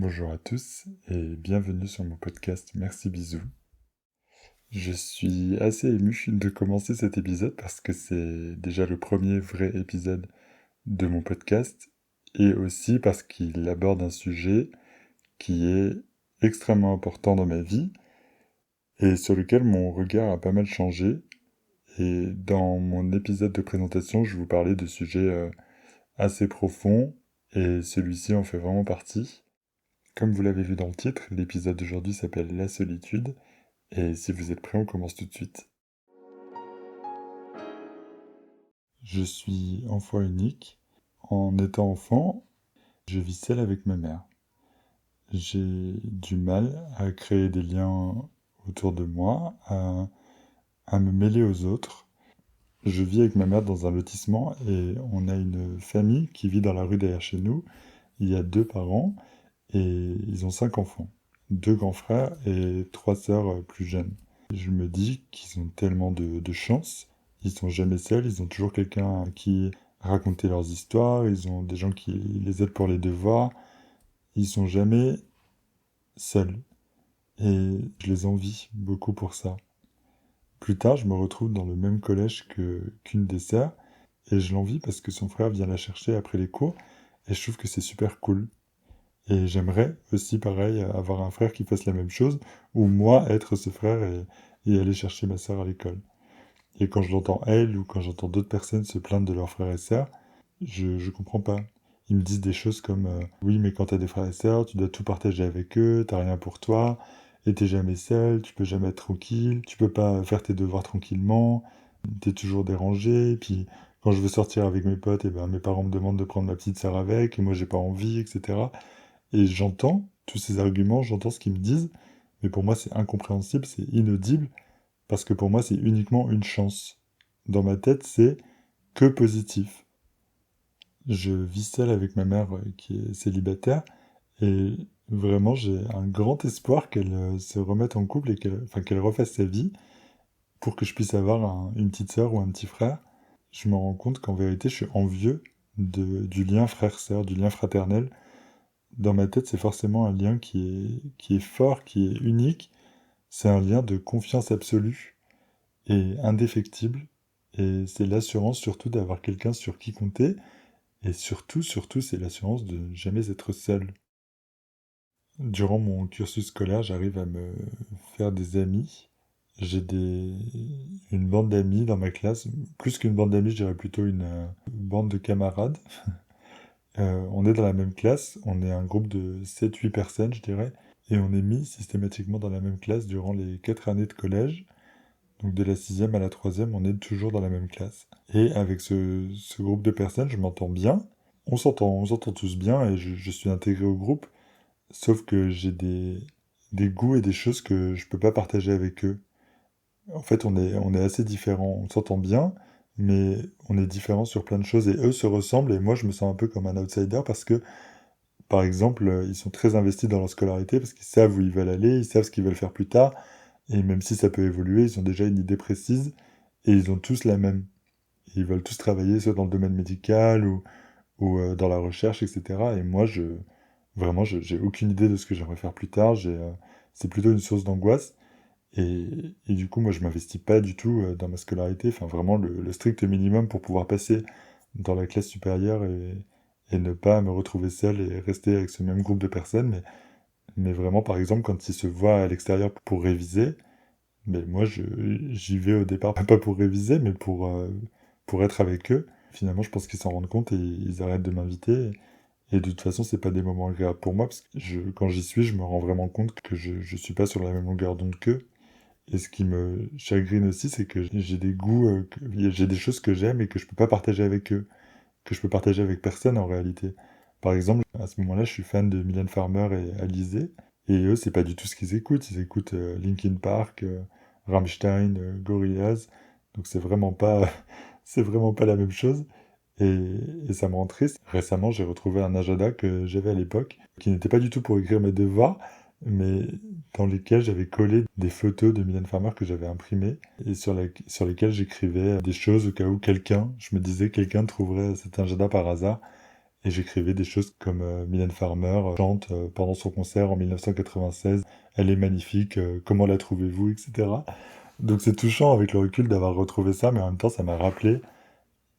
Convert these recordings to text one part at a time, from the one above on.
Bonjour à tous et bienvenue sur mon podcast Merci Bisous. Je suis assez ému de commencer cet épisode parce que c'est déjà le premier vrai épisode de mon podcast et aussi parce qu'il aborde un sujet qui est extrêmement important dans ma vie et sur lequel mon regard a pas mal changé. Et dans mon épisode de présentation, je vous parlais de sujets assez profonds et celui-ci en fait vraiment partie. Comme vous l'avez vu dans le titre, l'épisode d'aujourd'hui s'appelle La solitude, et si vous êtes prêts, on commence tout de suite. Je suis enfant unique. En étant enfant, je vis seul avec ma mère. J'ai du mal à créer des liens autour de moi, à me mêler aux autres. Je vis avec ma mère dans un lotissement et on a une famille qui vit dans la rue derrière chez nous. Il y a 2 parents et ils ont 5 enfants. 2 grands frères et 3 sœurs plus jeunes. Je me dis qu'ils ont tellement de chance. Ils sont jamais seuls, ils ont toujours quelqu'un à qui raconter leurs histoires, ils ont des gens qui les aident pour les devoirs. Ils sont jamais seuls. Et je les envie beaucoup pour ça. Plus tard, je me retrouve dans le même collège qu'une des sœurs, et je l'envie parce que son frère vient la chercher après les cours, et je trouve que c'est super cool. Et j'aimerais aussi, pareil, avoir un frère qui fasse la même chose, ou moi être ce frère et aller chercher ma sœur à l'école. Et quand je l'entends elle, ou quand j'entends d'autres personnes se plaindre de leurs frères et sœurs, je comprends pas. Ils me disent des choses comme oui, mais quand t'as des frères et sœurs, tu dois tout partager avec eux, t'as rien pour toi, et t'es jamais seul, tu peux jamais être tranquille, tu peux pas faire tes devoirs tranquillement, t'es toujours dérangé, puis quand je veux sortir avec mes potes, et ben mes parents me demandent de prendre ma petite sœur avec, et moi j'ai pas envie, etc. Et j'entends tous ces arguments, j'entends ce qu'ils me disent, mais pour moi c'est incompréhensible, c'est inaudible, parce que pour moi c'est uniquement une chance. Dans ma tête, c'est que positif. Je vis seul avec ma mère qui est célibataire, et vraiment j'ai un grand espoir qu'elle se remette en couple et qu'elle refasse sa vie pour que je puisse avoir une petite sœur ou un petit frère. Je me rends compte qu'en vérité je suis envieux du lien frère-sœur, du lien fraternel. Dans ma tête, c'est forcément un lien qui est fort, qui est unique. C'est un lien de confiance absolue et indéfectible. Et c'est l'assurance surtout d'avoir quelqu'un sur qui compter. Et surtout, c'est l'assurance de ne jamais être seul. Durant mon cursus scolaire, j'arrive à me faire des amis. J'ai une bande d'amis dans ma classe. Plus qu'une bande d'amis, je dirais plutôt une bande de camarades. On est dans la même classe, on est un groupe de 7-8 personnes, je dirais, et on est mis systématiquement dans la même classe durant les 4 années de collège. Donc de la sixième à la troisième, on est toujours dans la même classe. Et avec ce groupe de personnes, je m'entends bien. On s'entend tous bien et je suis intégré au groupe, sauf que j'ai des goûts et des choses que je peux pas partager avec eux. En fait, on est assez différents. On s'entend bien, mais on est différents sur plein de choses et eux se ressemblent et moi je me sens un peu comme un outsider parce que par exemple, ils sont très investis dans leur scolarité parce qu'ils savent où ils veulent aller, ils savent ce qu'ils veulent faire plus tard, et même si ça peut évoluer, ils ont déjà une idée précise, et ils ont tous la même. Ils veulent tous travailler soit dans le domaine médical ou dans la recherche, etc. Et moi, vraiment, j'ai aucune idée de ce que j'aimerais faire plus tard. C'est plutôt une source d'angoisse. Et du coup, moi, je m'investis pas du tout dans ma scolarité. Enfin, vraiment, le strict minimum pour pouvoir passer dans la classe supérieure et ne pas me retrouver seul et rester avec ce même groupe de personnes. Mais vraiment, par exemple, quand ils se voient à l'extérieur pour réviser, mais moi, j'y vais au départ, pas pour réviser, mais pour être avec eux. Finalement, je pense qu'ils s'en rendent compte et ils arrêtent de m'inviter. Et de toute façon, c'est pas des moments agréables pour moi, parce que quand j'y suis, je me rends vraiment compte que je suis pas sur la même longueur d'onde qu'eux. Et ce qui me chagrine aussi, c'est que j'ai des goûts, j'ai des choses que j'aime et que je peux pas partager avec eux, que je peux partager avec personne en réalité. Par exemple, à ce moment-là, je suis fan de Mylène Farmer et Alizé, et eux, c'est pas du tout ce qu'ils écoutent. Ils écoutent Linkin Park, Rammstein, Gorillaz, donc c'est vraiment pas, c'est vraiment pas la même chose. Et, et ça me rend triste. Récemment, j'ai retrouvé un agenda que j'avais à l'époque, qui n'était pas du tout pour écrire mes devoirs, mais dans lesquels j'avais collé des photos de Mylène Farmer que j'avais imprimées, et sur lesquelles j'écrivais des choses au cas où je me disais, quelqu'un trouverait cet agenda par hasard, Et j'écrivais des choses comme Mylène Farmer chante pendant son concert en 1996, elle est magnifique, comment la trouvez-vous, etc. Donc c'est touchant avec le recul d'avoir retrouvé ça, mais en même temps ça m'a rappelé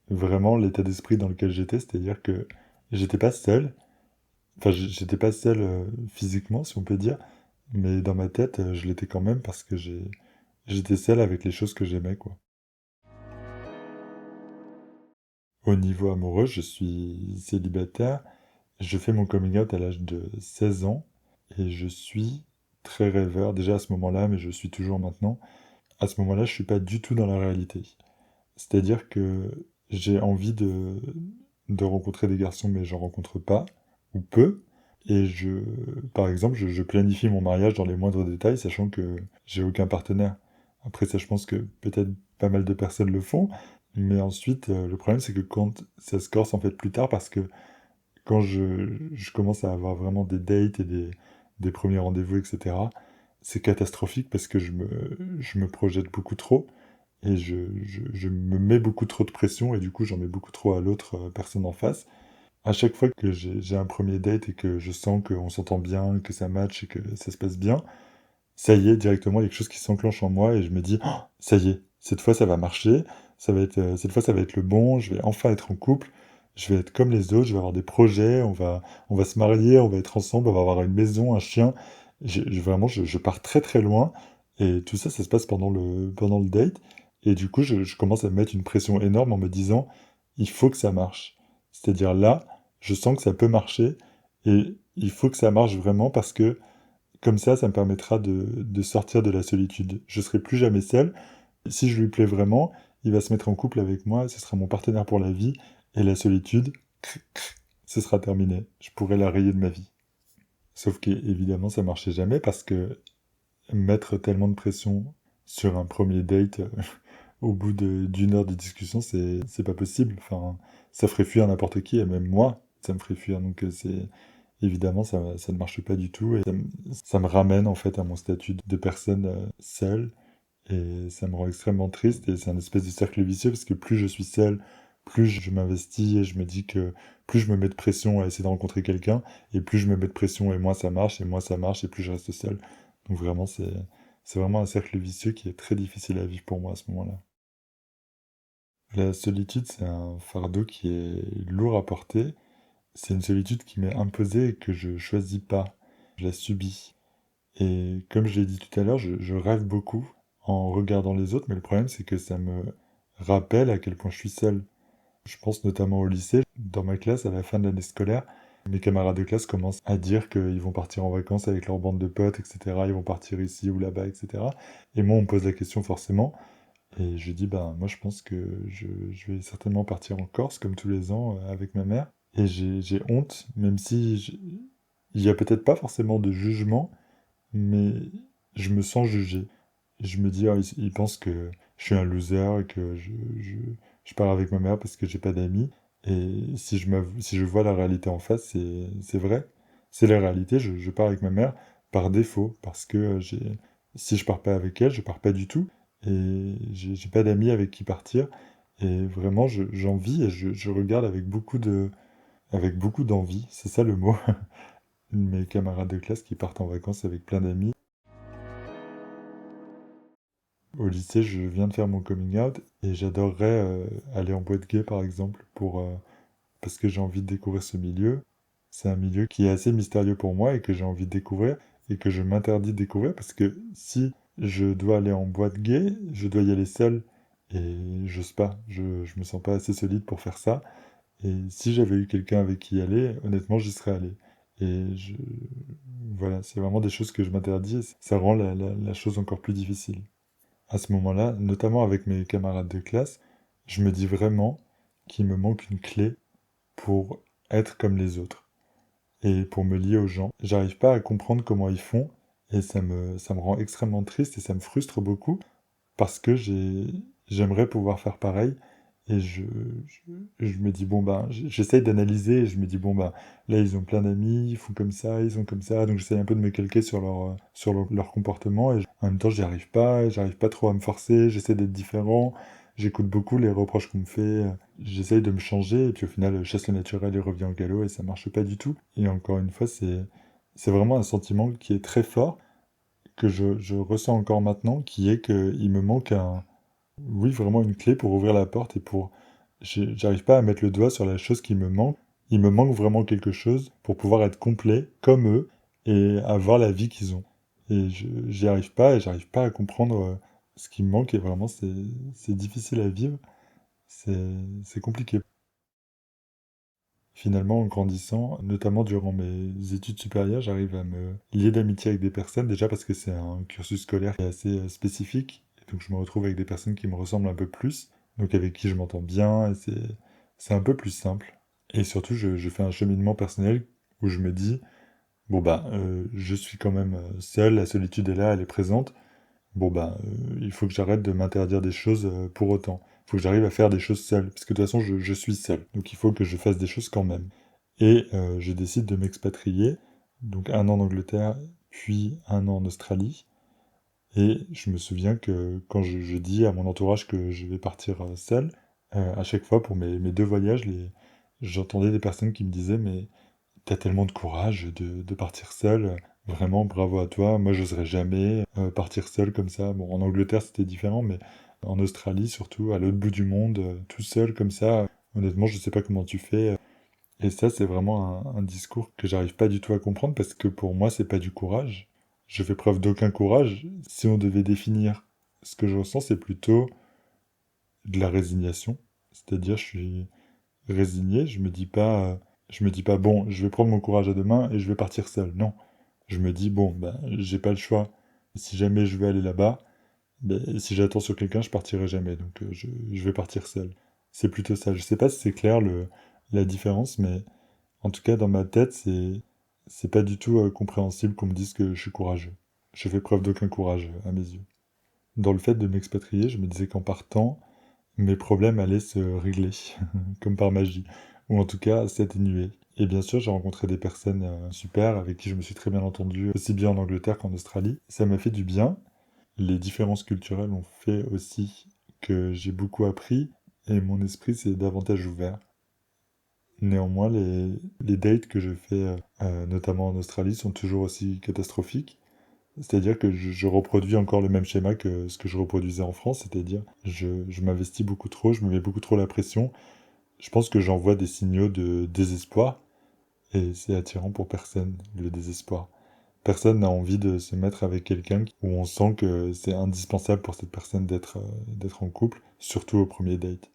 vraiment l'état d'esprit dans lequel j'étais, c'est-à-dire que j'étais pas seul, enfin j'étais pas seul physiquement si on peut dire, mais dans ma tête je l'étais quand même parce que j'étais seul avec les choses que j'aimais quoi. Au niveau amoureux, je suis célibataire. Je fais mon coming out à l'âge de 16 ans et je suis très rêveur, déjà à ce moment-là, mais je suis toujours maintenant. À ce moment-là, je suis pas du tout dans la réalité. C'est-à-dire que j'ai envie de rencontrer des garçons, mais j'en rencontre pas, ou peu. Et par exemple, je planifie mon mariage dans les moindres détails, sachant que j'ai aucun partenaire. Après ça, je pense que peut-être pas mal de personnes le font, mais ensuite, le problème, c'est que quand ça se corse en fait plus tard, parce que quand je commence à avoir vraiment des dates et des premiers rendez-vous, etc., c'est catastrophique parce que je me projette beaucoup trop et je me mets beaucoup trop de pression et du coup j'en mets beaucoup trop à l'autre personne en face. À chaque fois que j'ai un premier date et que je sens qu'on s'entend bien, que ça match et que ça se passe bien, ça y est, directement, il y a quelque chose qui s'enclenche en moi et je me dis, oh, ça y est, cette fois ça va marcher, cette fois ça va être le bon, je vais enfin être en couple, je vais être comme les autres, je vais avoir des projets, on va se marier, on va être ensemble, on va avoir une maison, un chien. Vraiment, je pars très très loin et tout ça, ça se passe pendant le date. Et du coup, je commence à me mettre une pression énorme en me disant, il faut que ça marche. C'est-à-dire là, je sens que ça peut marcher et il faut que ça marche vraiment parce que comme ça me permettra de sortir de la solitude. Je serai plus jamais seul. Si je lui plais vraiment, il va se mettre en couple avec moi, ce sera mon partenaire pour la vie, et la solitude, ce sera terminé. Je pourrai la rayer de ma vie. Sauf qu'évidemment, ça marchait jamais parce que mettre tellement de pression sur un premier date au bout d'une heure de discussion, c'est pas possible. Enfin, ça ferait fuir n'importe qui, et même moi, ça me ferait fuir. Donc évidemment, ça ne marche pas du tout, et ça me ramène en fait à mon statut de personne seule, et ça me rend extrêmement triste, et c'est un espèce de cercle vicieux, parce que plus je suis seul, plus je m'investis, et je me dis que plus je me mets de pression à essayer de rencontrer quelqu'un, et plus je me mets de pression, et moins ça marche, et plus je reste seul. Donc vraiment, c'est vraiment un cercle vicieux qui est très difficile à vivre pour moi à ce moment-là. La solitude, c'est un fardeau qui est lourd à porter. C'est une solitude qui m'est imposée et que je choisis pas. Je la subis. Et comme je l'ai dit tout à l'heure, je rêve beaucoup en regardant les autres, mais le problème c'est que ça me rappelle à quel point je suis seul. Je pense notamment au lycée. Dans ma classe, à la fin de l'année scolaire, mes camarades de classe commencent à dire qu'ils vont partir en vacances avec leur bande de potes, etc. Ils vont partir ici ou là-bas, etc. Et moi, on me pose la question forcément. Et je dis, ben, moi, je pense que je vais certainement partir en Corse, comme tous les ans, avec ma mère. Et j'ai honte, même si il y a peut-être pas forcément de jugement, mais je me sens jugé. Je me dis, ah, ils pensent que je suis un loser et que je pars avec ma mère parce que j'ai pas d'amis. Et si je vois la réalité en face, c'est vrai. C'est la réalité, je pars avec ma mère par défaut, parce que si je pars pas avec elle, je pars pas du tout. Et j'ai pas d'amis avec qui partir. Et vraiment, j'en vis et je regarde avec beaucoup d'envie, c'est ça le mot, mes camarades de classe qui partent en vacances avec plein d'amis. Au lycée, je viens de faire mon coming out et j'adorerais aller en boîte gay par exemple parce que j'ai envie de découvrir ce milieu. C'est un milieu qui est assez mystérieux pour moi et que j'ai envie de découvrir et que je m'interdis de découvrir parce que si je dois aller en boîte gay, je dois y aller seul et j'ose pas. Je me sens pas assez solide pour faire ça. Et si j'avais eu quelqu'un avec qui y aller, honnêtement, j'y serais allé. Et voilà, c'est vraiment des choses que je m'interdis et ça rend la chose encore plus difficile. À ce moment-là, notamment avec mes camarades de classe, je me dis vraiment qu'il me manque une clé pour être comme les autres et pour me lier aux gens. J'arrive pas à comprendre comment ils font et ça me rend extrêmement triste et ça me frustre beaucoup parce que j'aimerais pouvoir faire pareil. Et je me dis, bon, ben, j'essaye d'analyser et je me dis, bon, ben, là, ils ont plein d'amis, ils font comme ça, ils sont comme ça. Donc, j'essaye un peu de me calquer sur leur comportement. Et en même temps, j'y arrive pas trop à me forcer, j'essaie d'être différent. j'écoute beaucoup les reproches qu'on me fait, j'essaye de me changer, et puis au final, chasse le naturel et revient au galop, et ça marche pas du tout. Et encore une fois, c'est vraiment un sentiment qui est très fort, que je ressens encore maintenant, qui est qu'il me manque oui, vraiment une clé pour ouvrir la porte et pour... J'arrive pas à mettre le doigt sur la chose qui me manque. Il me manque vraiment quelque chose pour pouvoir être complet comme eux et avoir la vie qu'ils ont. Et j'y arrive pas et j'arrive pas à comprendre ce qui me manque et vraiment c'est difficile à vivre. C'est c'est compliqué. Finalement, en grandissant, notamment durant mes études supérieures, j'arrive à me lier d'amitié avec des personnes, déjà parce que c'est un cursus scolaire qui est assez spécifique, et donc je me retrouve avec des personnes qui me ressemblent un peu plus, donc avec qui je m'entends bien, et c'est un peu plus simple. Et surtout, je fais un cheminement personnel où je me dis, bon bah, je suis quand même seul, la solitude est là, elle est présente, bon bah, il faut que j'arrête de m'interdire des choses pour autant. Il faut que j'arrive à faire des choses seul, parce que de toute façon, je suis seul. Donc il faut que je fasse des choses quand même. Et je décide de m'expatrier, donc 1 an en Angleterre, puis 1 an en Australie. Et je me souviens que quand je dis à mon entourage que je vais partir seul, à chaque fois pour mes 2 voyages, j'entendais des personnes qui me disaient «Mais t'as tellement de courage de partir seul, vraiment bravo à toi, moi j'oserais jamais partir seul comme ça». Bon, en Angleterre c'était différent, mais en Australie surtout, à l'autre bout du monde, tout seul comme ça, honnêtement je sais pas comment tu fais. Et ça c'est vraiment un discours que j'arrive pas du tout à comprendre parce que pour moi c'est pas du courage. Je fais preuve d'aucun courage. Si on devait définir ce que je ressens, c'est plutôt de la résignation. C'est-à-dire je suis résigné, je me dis pas bon, je vais prendre mon courage à deux mains et je vais partir seul. Non, je me dis bon, bah j'ai pas le choix. Si jamais je veux aller là-bas, ben, si j'attends sur quelqu'un, je partirai jamais. Donc je vais partir seul. C'est plutôt ça. Je sais pas si c'est clair la différence, mais en tout cas dans ma tête, c'est pas du tout compréhensible qu'on me dise que je suis courageux. Je fais preuve d'aucun courage à mes yeux. Dans le fait de m'expatrier, je me disais qu'en partant, mes problèmes allaient se régler, comme par magie, ou en tout cas s'atténuer. Et bien sûr, j'ai rencontré des personnes super avec qui je me suis très bien entendu, aussi bien en Angleterre qu'en Australie. Ça m'a fait du bien. Les différences culturelles ont fait aussi que j'ai beaucoup appris et mon esprit s'est davantage ouvert. Néanmoins, les dates que je fais, notamment en Australie, sont toujours aussi catastrophiques. C'est-à-dire que je reproduis encore le même schéma que ce que je reproduisais en France, c'est-à-dire je m'investis beaucoup trop, je me mets beaucoup trop la pression. Je pense que j'envoie des signaux de désespoir, et c'est attirant pour personne, le désespoir. Personne n'a envie de se mettre avec quelqu'un où on sent que c'est indispensable pour cette personne d'être en couple, surtout au premier date.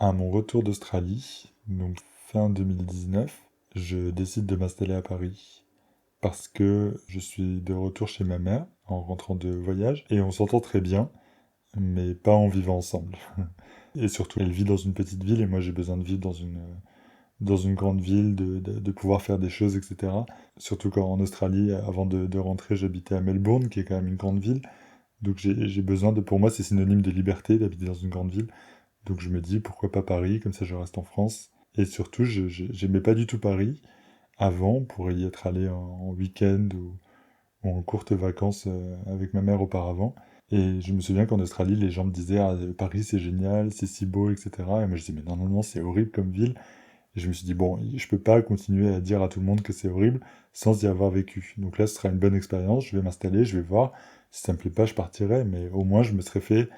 À mon retour d'Australie, donc fin 2019, je décide de m'installer à Paris parce que je suis de retour chez ma mère en rentrant de voyage et on s'entend très bien, mais pas en vivant ensemble. Et surtout, elle vit dans une petite ville et moi j'ai besoin de vivre dans une grande ville, de pouvoir faire des choses, etc. Surtout quand en Australie, avant de rentrer, j'habitais à Melbourne, qui est quand même une grande ville. Donc j'ai besoin de... Pour moi, c'est synonyme de liberté d'habiter dans une grande ville. Donc je me dis, pourquoi pas Paris, comme ça je reste en France. Et surtout, j'aimais pas du tout Paris avant, pour y être allé en week-end ou en courtes vacances avec ma mère auparavant. Et je me souviens qu'en Australie, les gens me disaient, ah, Paris c'est génial, c'est si beau, etc. Et moi je disais, mais non, non, non, c'est horrible comme ville. Et je me suis dit, bon, je peux pas continuer à dire à tout le monde que c'est horrible sans y avoir vécu. Donc là, ce sera une bonne expérience, je vais m'installer, je vais voir. Si ça me plaît pas, je partirai, mais au moins je me serais fait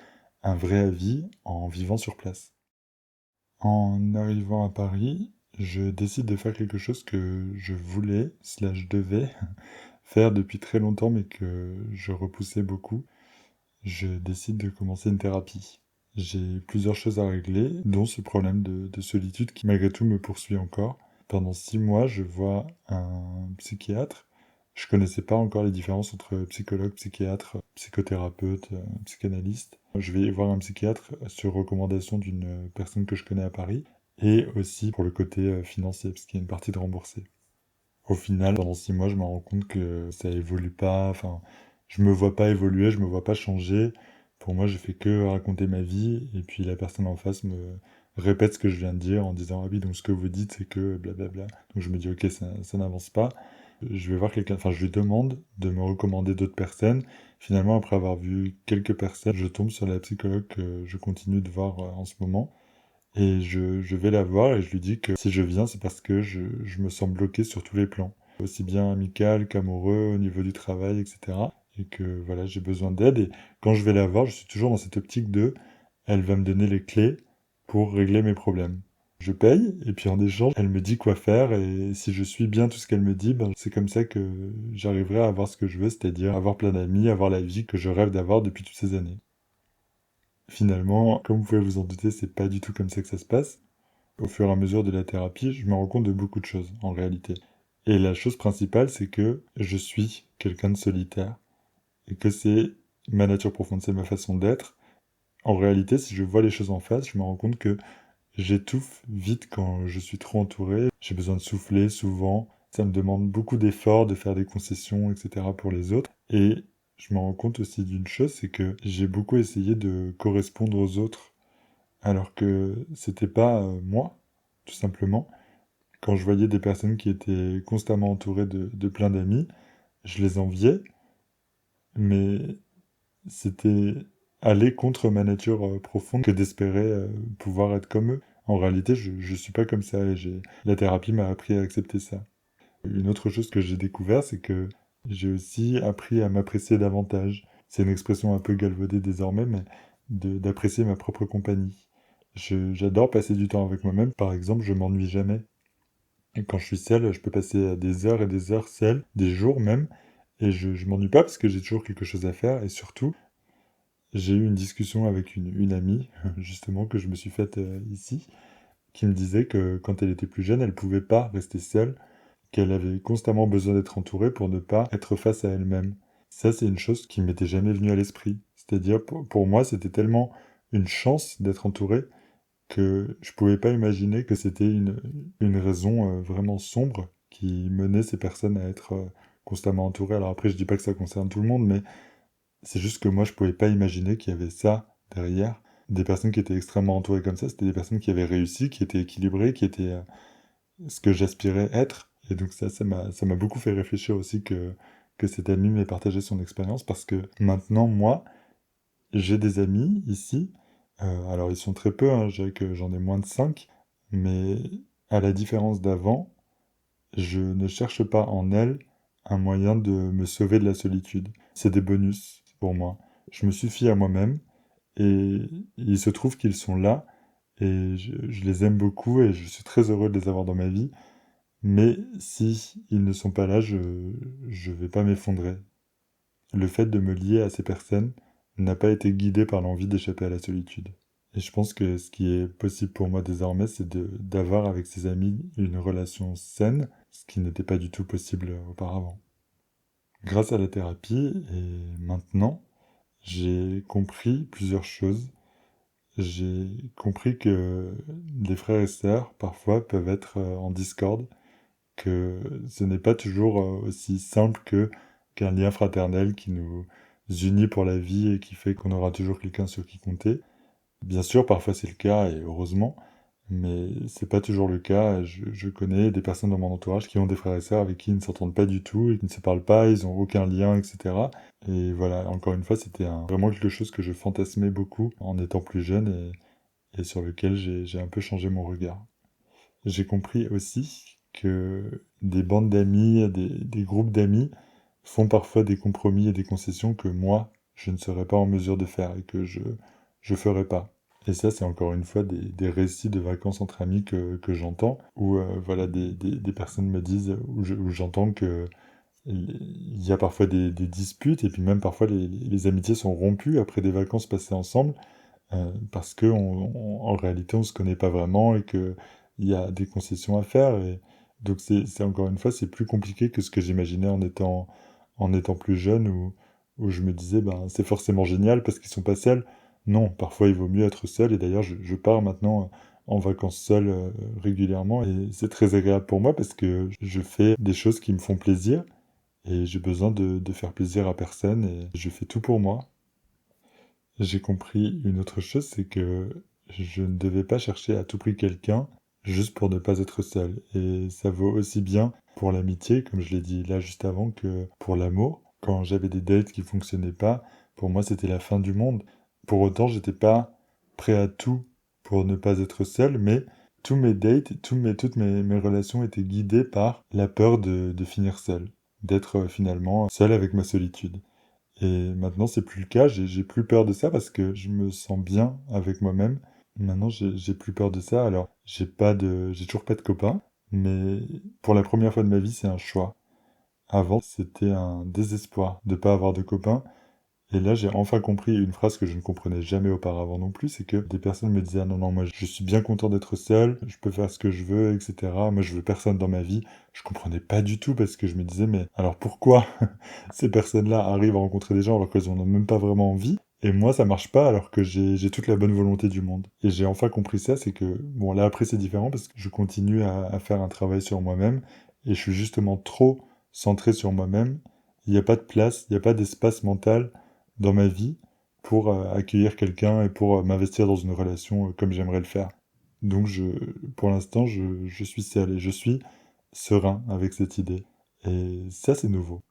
un vrai avis en vivant sur place. En arrivant à Paris, je décide de faire quelque chose que je voulais, slash devais, faire depuis très longtemps, mais que je repoussais beaucoup. Je décide de commencer une thérapie. J'ai plusieurs choses à régler, dont ce problème de solitude qui malgré tout me poursuit encore. Pendant 6 mois, je vois un psychiatre. Je connaissais pas encore les différences entre psychologue, psychiatre, psychothérapeute, psychanalyste. Je vais voir un psychiatre sur recommandation d'une personne que je connais à Paris, et aussi pour le côté financier, parce qu'il y a une partie de remboursé. Au final, pendant 6 mois, je me rends compte que ça évolue pas, enfin, je me vois pas évoluer, je me vois pas changer. Pour moi, je fais que raconter ma vie, et puis la personne en face me répète ce que je viens de dire en disant, ah oui, donc ce que vous dites, c'est que blablabla. Donc je me dis, ok, ça n'avance pas. Je vais voir quelqu'un, enfin, je lui demande de me recommander d'autres personnes Finalement, après avoir vu quelques personnes, je tombe sur la psychologue que je continue de voir en ce moment. Et je vais la voir et je lui dis que si je viens, c'est parce que je me sens bloqué sur tous les plans, aussi bien amical qu'amoureux, au niveau du travail, etc. Et que voilà, j'ai besoin d'aide. Et quand je vais la voir, je suis toujours dans cette optique de, elle va me donner les clés pour régler mes problèmes. Je paye, et puis en échange, elle me dit quoi faire, et si je suis bien tout ce qu'elle me dit, ben, c'est comme ça que j'arriverai à avoir ce que je veux, c'est-à-dire avoir plein d'amis, avoir la vie que je rêve d'avoir depuis toutes ces années. Finalement, comme vous pouvez vous en douter, c'est pas du tout comme ça que ça se passe. Au fur et à mesure de la thérapie, je me rends compte de beaucoup de choses, en réalité. Et la chose principale, c'est que je suis quelqu'un de solitaire, et que c'est ma nature profonde, c'est ma façon d'être. En réalité, si je vois les choses en face, je me rends compte que j'étouffe vite quand je suis trop entouré. J'ai besoin de souffler souvent. Ça me demande beaucoup d'efforts, de faire des concessions, etc. pour les autres. Et je me rends compte aussi d'une chose, c'est que j'ai beaucoup essayé de correspondre aux autres, alors que c'était pas moi, tout simplement. Quand je voyais des personnes qui étaient constamment entourées de plein d'amis, je les enviais, mais c'était aller contre ma nature profonde que d'espérer pouvoir être comme eux. En réalité, je suis pas comme ça et la thérapie m'a appris à accepter ça. Une autre chose que j'ai découvert, c'est que j'ai aussi appris à m'apprécier davantage. C'est une expression un peu galvaudée désormais, mais d'apprécier ma propre compagnie. J'adore passer du temps avec moi-même. Par exemple, je m'ennuie jamais. Et quand je suis seul, je peux passer des heures et des heures seul, des jours même, et je m'ennuie pas parce que j'ai toujours quelque chose à faire. Et surtout, j'ai eu une discussion avec une amie, justement, que je me suis faite ici, qui me disait que quand elle était plus jeune, elle pouvait pas rester seule, qu'elle avait constamment besoin d'être entourée pour ne pas être face à elle-même. Ça, c'est une chose qui m'était jamais venue à l'esprit. C'est-à-dire, pour moi, c'était tellement une chance d'être entouré que je pouvais pas imaginer que c'était une raison vraiment sombre qui menait ces personnes à être constamment entourées. Alors après, je dis pas que ça concerne tout le monde, mais c'est juste que moi, je pouvais pas imaginer qu'il y avait ça derrière. Des personnes qui étaient extrêmement entourées comme ça, c'était des personnes qui avaient réussi, qui étaient équilibrées, qui étaient ce que j'aspirais être. Et donc ça m'a beaucoup fait réfléchir aussi que cet ami m'ait partagé son expérience parce que maintenant, moi, j'ai des amis ici. Alors ils sont très peu, hein, je dirais que j'en ai moins de 5, mais à la différence d'avant, je ne cherche pas en elles un moyen de me sauver de la solitude. C'est des bonus pour moi. Je me suffis à moi-même et il se trouve qu'ils sont là et je les aime beaucoup et je suis très heureux de les avoir dans ma vie. Mais si ils ne sont pas là, je vais pas m'effondrer. Le fait de me lier à ces personnes n'a pas été guidé par l'envie d'échapper à la solitude. Et je pense que ce qui est possible pour moi désormais, c'est d'avoir avec ses amis une relation saine, ce qui n'était pas du tout possible auparavant. Grâce à la thérapie, et maintenant, j'ai compris plusieurs choses. J'ai compris que les frères et sœurs, parfois, peuvent être en discorde, que ce n'est pas toujours aussi simple qu'un lien fraternel qui nous unit pour la vie et qui fait qu'on aura toujours quelqu'un sur qui compter. Bien sûr, parfois c'est le cas, et heureusement, mais c'est pas toujours le cas. Je connais des personnes dans mon entourage qui ont des frères et sœurs avec qui ils ne s'entendent pas du tout, et qui ne se parlent pas, ils ont aucun lien, etc. Et voilà, encore une fois, c'était vraiment quelque chose que je fantasmais beaucoup en étant plus jeune et sur lequel j'ai un peu changé mon regard. J'ai compris aussi que des bandes d'amis, des groupes d'amis font parfois des compromis et des concessions que moi, je ne serais pas en mesure de faire et que je ferais pas. Et ça, c'est encore une fois des récits de vacances entre amis que j'entends, où voilà, des personnes me disent, où j'entends que il y a parfois des disputes, et puis même parfois les amitiés sont rompues après des vacances passées ensemble, parce que en réalité on se connaît pas vraiment et que il y a des concessions à faire. Et donc c'est encore une fois, c'est plus compliqué que ce que j'imaginais en étant plus jeune, où je me disais ben c'est forcément génial parce qu'ils sont pas seuls. Non, parfois il vaut mieux être seul, et d'ailleurs je pars maintenant en vacances seul régulièrement, et c'est très agréable pour moi parce que je fais des choses qui me font plaisir et j'ai besoin de faire plaisir à personne, et je fais tout pour moi. J'ai compris une autre chose, c'est que je ne devais pas chercher à tout prix quelqu'un juste pour ne pas être seul. Et ça vaut aussi bien pour l'amitié, comme je l'ai dit là juste avant, que pour l'amour. Quand j'avais des dates qui fonctionnaient pas, pour moi c'était la fin du monde. Pour autant, j'étais pas prêt à tout pour ne pas être seul, mais tous mes dates, toutes mes relations étaient guidées par la peur de finir seul, d'être finalement seul avec ma solitude. Et maintenant, c'est plus le cas, j'ai plus peur de ça parce que je me sens bien avec moi-même. Maintenant, j'ai plus peur de ça. Alors, j'ai toujours pas de copains, mais pour la première fois de ma vie, c'est un choix. Avant, c'était un désespoir de pas avoir de copains. Et là, j'ai enfin compris une phrase que je ne comprenais jamais auparavant non plus, c'est que des personnes me disaient: «Ah non, non, moi je suis bien content d'être seul, je peux faire ce que je veux, etc. Moi je veux personne dans ma vie.» Je comprenais pas du tout parce que je me disais: «Mais alors pourquoi ces personnes-là arrivent à rencontrer des gens alors qu'elles en ont même pas vraiment envie? Et moi ça marche pas alors que j'ai toute la bonne volonté du monde.» Et j'ai enfin compris ça, c'est que, bon là après c'est différent parce que je continue à faire un travail sur moi-même et je suis justement trop centré sur moi-même. Il n'y a pas de place, il n'y a pas d'espace mental dans ma vie pour accueillir quelqu'un et pour m'investir dans une relation comme j'aimerais le faire. Donc pour l'instant, je suis seul et je suis serein avec cette idée. Et ça, c'est nouveau.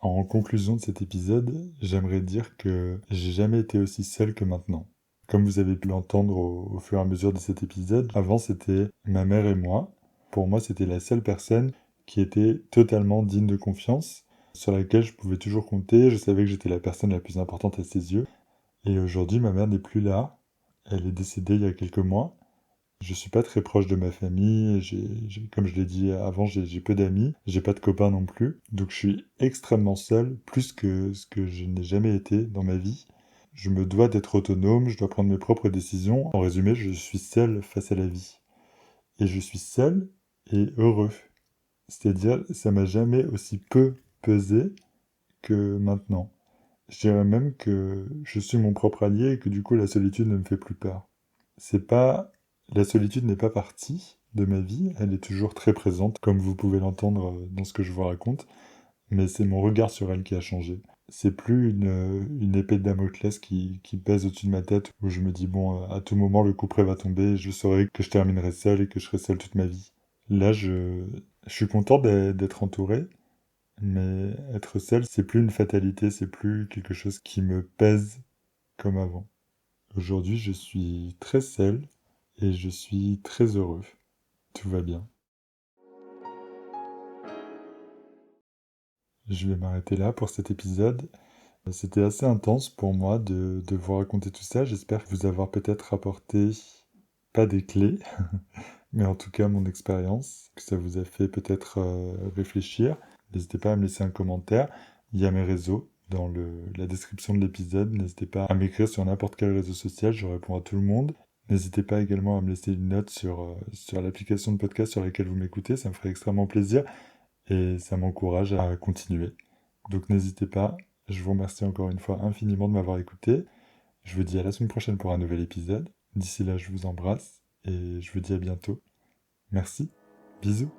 En conclusion de cet épisode, j'aimerais dire que j'ai jamais été aussi seul que maintenant. Comme vous avez pu l'entendre au fur et à mesure de cet épisode, avant c'était ma mère et moi. Pour moi, c'était la seule personne qui était totalement digne de confiance, sur laquelle je pouvais toujours compter. Je savais que j'étais la personne la plus importante à ses yeux. Et aujourd'hui, ma mère n'est plus là. Elle est décédée il y a quelques mois. Je suis pas très proche de ma famille. Comme je l'ai dit avant, j'ai peu d'amis. J'ai pas de copains non plus. Donc je suis extrêmement seul, plus que ce que je n'ai jamais été dans ma vie. Je me dois d'être autonome, je dois prendre mes propres décisions. En résumé, je suis seul face à la vie. Et je suis seul et heureux. C'est-à-dire, ça m'a jamais aussi peu pesé que maintenant. Je dirais même que je suis mon propre allié et que du coup la solitude ne me fait plus peur. C'est pas... La solitude n'est pas partie de ma vie, elle est toujours très présente, comme vous pouvez l'entendre dans ce que je vous raconte, mais c'est mon regard sur elle qui a changé. C'est plus une épée de Damoclès qui pèse au-dessus de ma tête, où je me dis, bon, à tout moment le coup près va tomber, je saurai que je terminerai seul et que je serai seul toute ma vie. Là, je suis content d'être entouré, mais être seul, c'est plus une fatalité, c'est plus quelque chose qui me pèse comme avant. Aujourd'hui, je suis très seul et je suis très heureux. Tout va bien. Je vais m'arrêter là pour cet épisode. C'était assez intense pour moi de vous raconter tout ça. J'espère vous avoir peut-être apporté, pas des clés, mais en tout cas mon expérience, que ça vous a fait peut-être réfléchir. N'hésitez pas à me laisser un commentaire. Il y a mes réseaux dans la description de l'épisode. N'hésitez pas à m'écrire sur n'importe quel réseau social, je réponds à tout le monde. N'hésitez pas également à me laisser une note sur l'application de podcast sur laquelle vous m'écoutez, ça me ferait extrêmement plaisir et ça m'encourage à continuer. Donc n'hésitez pas, je vous remercie encore une fois infiniment de m'avoir écouté. Je vous dis à la semaine prochaine pour un nouvel épisode. D'ici là, je vous embrasse et je vous dis à bientôt. Merci, bisous.